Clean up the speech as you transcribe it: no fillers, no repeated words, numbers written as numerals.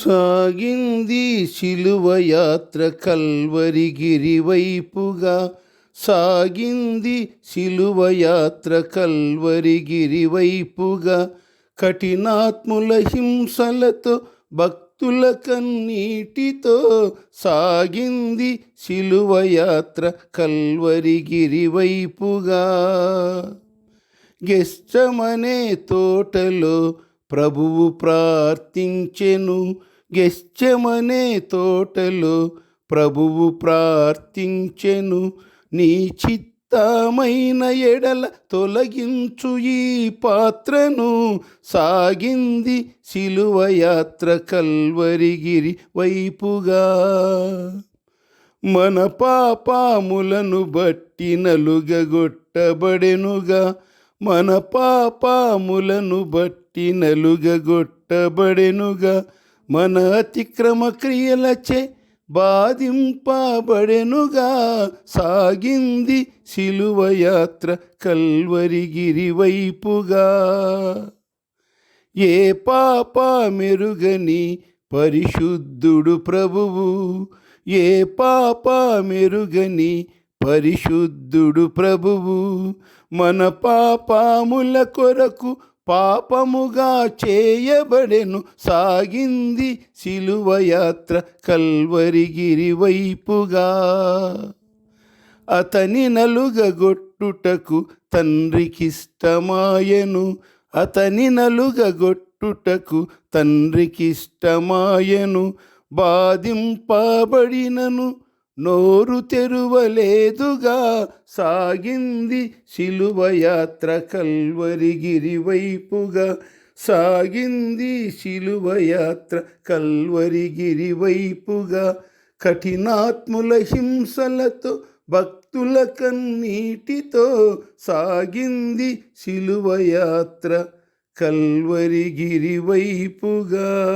సాగింది శిలువ యాత్ర కల్వరిగిరి వైపుగా. సాగింది శిలువ యాత్ర కల్వరిగిరి వైపుగా. కఠినాత్ముల హింసలతో భక్తుల కన్నీటితో సాగింది శిలువ యాత్ర కల్వరిగిరి వైపుగా. గెత్సెమనే తోటలో ప్రభువు ప్రార్థించెను. గెత్సెమనే తోటలో ప్రభువు ప్రార్థించెను. నీ చిత్తమైన ఎడల తొలగించు ఈ పాత్రను. సాగింది శిలువ యాత్ర కల్వరిగిరి వైపుగా. మన పాపములను బట్టి నలుగగొట్టబడెనుగా. మన పాపములను బట్టి నలుగగొట్టబడెనుగా. మన అతిక్రమ క్రియలచే బాధింపబడెనుగా. సాగింది శిలువ యాత్ర కల్వరిగిరి వైపుగా. ఏ పాప మెరుగని పరిశుద్ధుడు ప్రభువు. ఏ పాప మెరుగని పరిశుద్ధుడు ప్రభువు. మన పాపముల కొరకు పాపముగా చేయబడెను. సాగింది శిలువ యాత్ర కల్వరిగిరి వైపుగా. అతని నలుగగొట్టుటకు తండ్రికిష్టమాయెను. అతని నలుగగొట్టుటకు తండ్రికిష్టమాయెను. బాధింపబడినను నోరు తెరువలేదుగా. సాగింది శిలువ యాత్ర కల్వరిగిరి వైపుగా. సాగింది శిలువ యాత్ర కల్వరిగిరి వైపుగా. కఠినాత్ముల హింసలతో భక్తుల కన్నీటితో సాగింది శిలువ యాత్ర కల్వరిగిరి వైపుగా.